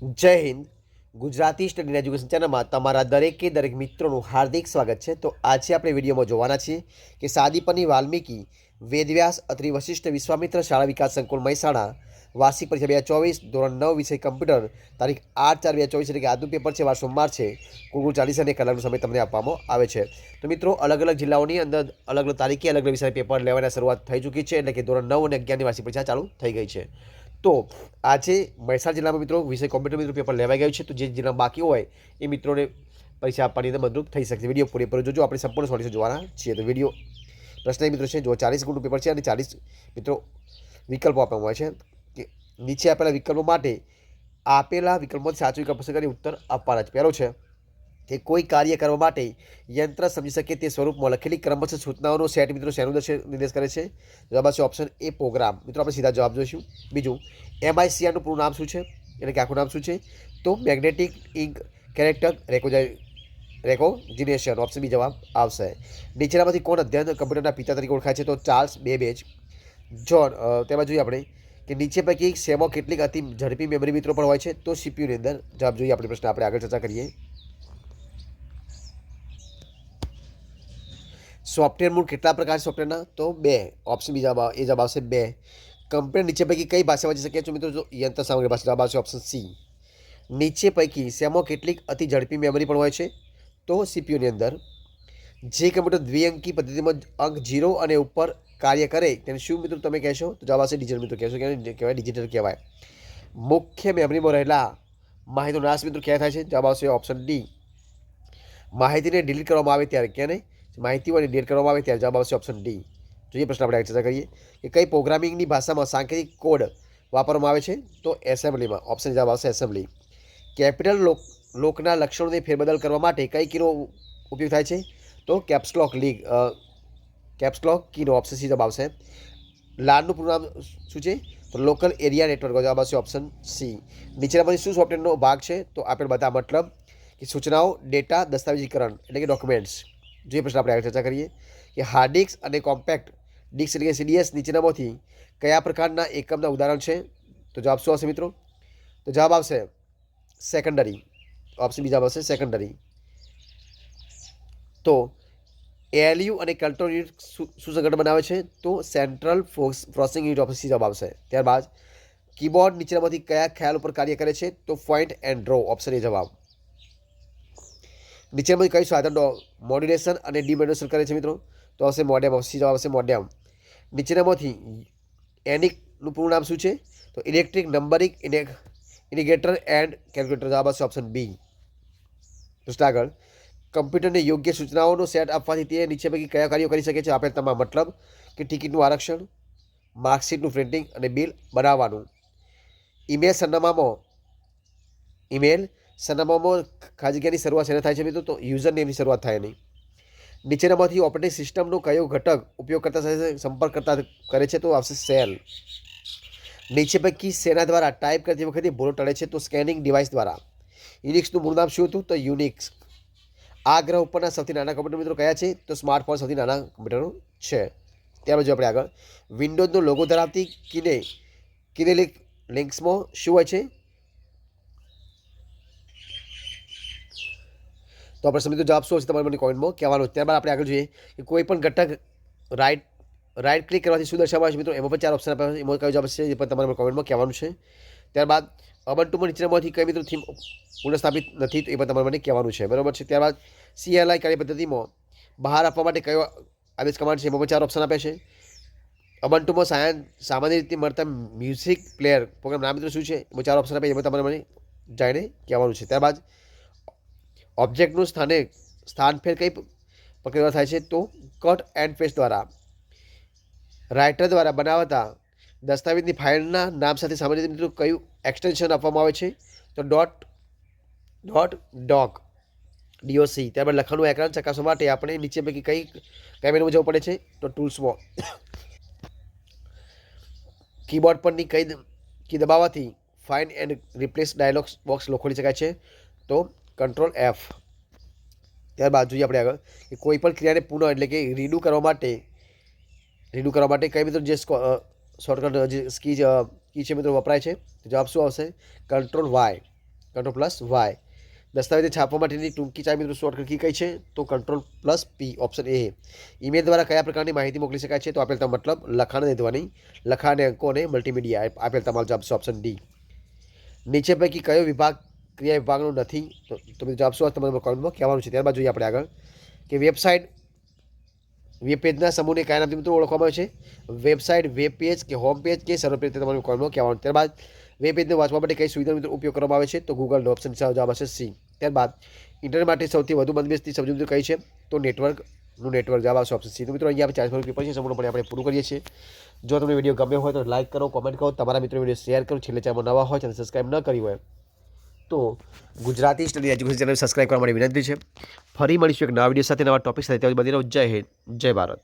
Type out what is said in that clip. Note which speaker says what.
Speaker 1: જય Hind. Gujarati study education ચેનલમાં તમારા દરેક મિત્રોનું હાર્દિક સ્વાગત છે. તો આજે આપણે વિડીયોમાં જોવાના છીએ કે સાદીપની વાલ્મીકી વેદવ્યાસ અત્રિ વશિષ્ઠ વિશ્વામિત્ર શાળા વિકાસ સંકુલ મહેસાણા વાર્ષિક પરીક્ષા 2024 ધોરણ 9 વિષય કમ્પ્યુટર તારીખ 8/4/2024 એટલે કે આજનું પેપર છે, વાર સોમવાર છે. કુલ 40 અને કલાકનો સમય તમને આપવામાં આવે છે. તો મિત્રો, અલગ અલગ જિલ્લાઓની અંદર અલગ અલગ તારીખે અલગ અલગ વિષય પેપર લેવાની શરૂઆત થઈ ચૂકી છે, એટલે કે ધોરણ 9 અને 11ની વાર્ષિક પરીક્ષા ચાલુ થઈ ગઈ છે. તો આજે મહેસાણા જિલ્લામાં મિત્રો વિષય કોમ્પ્યુટર મિત્રો પેપર લેવાઈ ગયું છે. તો જે જિલ્લા બાકી હોય એ મિત્રોને પરીક્ષા આપવાની અંદર મદદરૂપ થઈ શકશે. વિડીયો પૂરેપૂરો જોજો, આપણે સંપૂર્ણ સોલ્યુશન જોવાના છીએ. તો વિડીયો પ્રશ્ન મિત્રો છે, જો 40 ગુણનું પેપર છે અને 40 મિત્રો વિકલ્પો આપવામાં આવે છે કે નીચે આપેલા વિકલ્પો માટે આપેલા વિકલ્પોમાંથી સાચો વિકલ્પ પસંદ કરી ઉત્તર આપવાના છે. પહેલો છે કે કોઈ કાર્ય કરવા માટે યંત્ર સમજી શકે તે સ્વરૂપમાં લખેલી ક્રમશઃ સૂચનાઓનો સેટ મિત્રો શેનો નિર્દેશ કરે છે? જવાબ આવશે ઓપ્શન એ, પ્રોગ્રામ. મિત્રો આપણે સીધા જવાબ જોઈશું. બીજું, MICRનું પૂરું નામ શું છે, એટલે કે આખું નામ શું છે? તો magnetic ink character recognition. Option B જવાબ આવશે. નીચેનામાંથી કોણ અધ્યયન કમ્પ્યુટરના પિતા તરીકે ઓળખાય છે? તો ચાર્લ્સ બેબેજ. જોન. તેમાં જોઈએ આપણે કે નીચે પૈકી સેમો કેટલીક અતિ ઝડપી મેમરી મિત્રો પણ હોય છે? તો CPUની અંદર. જવાબ જોઈએ આપણે પ્રશ્ન આપણે આગળ ચર્ચા કરીએ. સોફ્ટવેર મૂળ કેટલા પ્રકાર છે સોફ્ટવેરના? તો 2. ઓપ્શન બી એ જવાબ આવશે 2. કમ્પ્યુટર નીચે પૈકી કઈ ભાષા વાંચી શકે છે મિત્રો? તો યંત્ર સામગ્રી ભાષા. જવાબ આવશે ઓપ્શન સી. નીચે પૈકી શેમાં કેટલીક અતિ ઝડપી મેમરી પણ હોય છે? તો CPUની અંદર. જે કમ્પ્યુટર દ્વિઅંકી પદ્ધતિમાં અંક 0 અને ઉપર કાર્ય કરે તેને શું મિત્રો તમે કહેશો? તો જવાબ આવશે ડિજિટલ મિત્રો કહેશો. કહેવાય ડિજિટલ કહેવાય. મુખ્ય મેમરીમાં રહેલા માહિતીનો નાશ મિત્રો ક્યાં થાય છે? જવાબ આવશે ઓપ્શન ડી. માહિતીને ડિલીટ કરવામાં આવે ત્યારે. ક્યાં નહીં? માહિતીઓને ડિલીટ કરવામાં આવે ત્યારે. જવાબ આવશે ઓપ્શન ડી. જોઈએ પ્રશ્ન આપણે ચર્ચા કરીએ કે કઈ પ્રોગ્રામિંગની ભાષામાં સાંકેતિક કોડ વાપરવામાં આવે છે? તો એસેમ્બલીમાં. ઓપ્શન જવાબ આવશે એસેમ્બલી. કેપિટલ લોકના લક્ષણોને ફેરબદલ કરવા માટે કઈ કીનો ઉપયોગ થાય છે? તો કેપ્સલોક કીનો. ઓપ્શન સી જવાબ આવશે. લાનનું પૂરું નામ શું છે? તો લોકલ એરિયા નેટવર્ક. જવાબ આવશે ઓપ્શન સી. નીચેનામાંથી શું સોફ્ટવેરનો ભાગ છે? તો આપણે બધા મતલબ કે સૂચનાઓ, ડેટા, દસ્તાવેજીકરણ એટલે કે ડોક્યુમેન્ટ્સ. જે પ્રશ્ન આપણે આગળ ચર્ચા કરીએ કે હાર્ડ ડિસ્ક અને કોમ્પેક્ટ ડિસ્ક એટલે કે CDS નીચેનામાંથી કયા પ્રકારના એકમના ઉદાહરણ છે? તો જવાબ શું આવશે મિત્રો? તો જવાબ આવશે સેકન્ડરી. ઓપ્શન બી જવાબ આવશે સેકન્ડરી. તો ALU અને કંટ્રોલ યુનિટ શું સંગઠન બનાવે છે? તો central processing unit. Option C જવાબ આવશે. ત્યારબાદ કીબોર્ડ નીચેનામાંથી કયા ખ્યાલ ઉપર કાર્ય કરે છે? તો point and draw. Option A જવાબ. નીચેનામાંથી કયું સાધન મોડ્યુલેશન અને ડિમોડ્યુલેશન કરે છે મિત્રો? તો આવશે મોડેમ. સી જવાબ આવશે મોડેમ. નીચેનામાંથી એનિકનું પૂરું નામ શું છે? તો electric numbering indicator and calculator. જવાબ આવશે ઓપ્શન બી. પ્રશ્ન આગળ, કમ્પ્યુટરને યોગ્ય સૂચનાઓનો સેટ આપવાથી તે નીચે પૈકી કયા કાર્યો કરી શકે છે? આપણે તમામ મતલબ કે ટિકિટનું આરક્ષણ, માર્કશીટનું પ્રિન્ટિંગ અને બિલ બનાવવાનું. ઈમેલ સરનામામાં ખાસ જગ્યાની શરૂઆત શેને થાય છે મિત્રો? તો યુઝર નેમની શરૂઆત થાય નહીં. નીચેનામાંથી ઓપરેટિંગ સિસ્ટમનો કયો ઘટક ઉપયોગકર્તા સાથે સંપર્ક કરતા કરે છે? તો આવશે સેલ. નીચે પૈકી સેના દ્વારા ટાઈપ કરતી વખતે ભૂલો ટળે છે? તો સ્કેનિંગ ડિવાઇસ દ્વારા. યુનિક્સનું મૂળ નામ શું હતું? તો યુનિક્સ. આ ગ્રહ ઉપરના સૌથી નાના કમ્પ્યુટર મિત્રો કયા છે? તો સ્માર્ટફોન સૌથી નાના કમ્પ્યુટરો છે. ત્યાર પછી આપણે આગળ વિન્ડોઝનો લોગો ધરાવતી કિનેલિક લિંક્સમાં શું હોય છે? તો આપણે સમજો જવાબ શું હશે તમારે મને કોમેન્ટમાં કહેવાનું. ત્યારબાદ આપણે આગળ જોઈએ કે કોઈ પણ ઘટક રાઈટ ક્લિક કરવાથી શું દર્શાવવામાં આવે છે મિત્રો? એમાં પણ 4 ઓપ્શન આપ્યા છે. એમાં કયો જવાબ છે એ પણ તમારે કોમેન્ટમાં કહેવાનું છે. ત્યારબાદ અબન્ટુમાં નીચેનામાંથી કઈ મિત્રો થીમ પુનઃસ્થાપિત નથી? તો એ પણ તમારે મને કહેવાનું છે. બરાબર છે. ત્યારબાદ CLI કાર્ય પદ્ધતિમાં બહાર આપવા માટે કયો આદેશ કમાન્ડ છે? એમાં પણ 4 ઓપ્શન આપ્યા છે. અબન્ટુમાં સામાન્ય રીતે મળતા મ્યુઝિક પ્લેયર પ્રોગ્રામ નામ મિત્રો શું છે? એમાં 4 ઓપ્શન આપ્યા. એમાં તમારે મને જાણીને કહેવાનું છે. ત્યારબાદ ઓબ્જેક્ટનું સ્થાનફેર કઈ પ્રક્રિયા થાય છે? તો કટ એન્ડ પેસ્ટ દ્વારા. રાઇટર દ્વારા બનાવતા દસ્તાવેજની ફાઇલના નામ સાથે સામાન્ય રીતે મિત્રો કયું એક્સટેન્શન આપવામાં આવે છે? તો ડોક. DOC. ત્યારબાદ લખાણનું એકરણ ચકાસવા માટે આપણે નીચે પૈકી કઈ મેનુમાં જવું પડે છે? તો ટૂલ્સમાં. કીબોર્ડ પરની કઈ કી દબાવવાથી find and replace dialog box ખોલી શકાય છે? તો કંટ્રોલ F. ત્યારબાદ જોઈએ આપણે આગળ કે કોઈ પણ ક્રિયાને પુનઃ એટલે કે રીડુ કરવા માટે કઈ મિત્રો જે શોર્ટકટ કી છે મિત્રો વપરાય છે? તો જવાબ શું આવશે? Control Y. Ctrl+Y. દસ્તાવેજ છાપવા માટેની ટૂંકી ચાવી મિત્રો શોર્ટકટ કી કઈ છે? તો Ctrl+P. Option A. ઈમેલ દ્વારા કયા પ્રકારની માહિતી મોકલી શકાય છે? તો આપેલ તમામ મતલબ લખાણ અને ધ્વનિ, લખાણ અને અંકો અને મલ્ટીમીડિયા. આપેલ તમારો જવાબ છે ઓપ્શન ડી. નીચે પૈકી કયો વિભાગ ક્રિયા વિભાગનો નથી? તો મિત્રો જવાબ શું તમારે કોમેન્ટમાં કહેવાનું છે. ત્યારબાદ જોઈએ આપણે આગળ કે વેબ પેજના સમૂહને કયા નામથી મિત્રો ઓળખવામાં આવે છે? વેબસાઇટ, વેબ પેજ કે હોમ પેજ કે સર્વર પેજ? તમારે કોમેન્ટમાં કહેવાનું. ત્યારબાદ વેબ પેજને વાંચવા માટે કઈ સુવિધાનો મિત્રો ઉપયોગ કરવામાં આવે છે? તો ગૂગલનો. ઓપ્શન જવાબ હશે સી. ત્યારબાદ ઇન્ટરનેટ માટે સૌથી વધુ બંધબેસતી શબ્દ મિત્રો કઈ છે? તો નેટવર્ક જવાબ આવશે ઓપ્શન સી. તો મિત્રો અહીંયા આપણે 40 પેપર છે સંપૂર્ણપણે આપણે પૂરું કરીએ છીએ. જો તમને વિડીયો ગમ્યો હોય તો લાઈક કરો, કોમેન્ટ કરો, તમારા મિત્રો વિડીયો શેર કરો. છેલ્લે ચેનલ નવા હોય ચેનલ સબસ્ક્રાઈબ ન કરી હોય તો Gujarati study education channel subscribe કરવા માટે વિનંતી છે. ફરી મળીશું એક નવા વિડીયો સાથે, નવા ટોપિક સાથે. ત્યાં બધી જય હિન્દ, જય ભારત.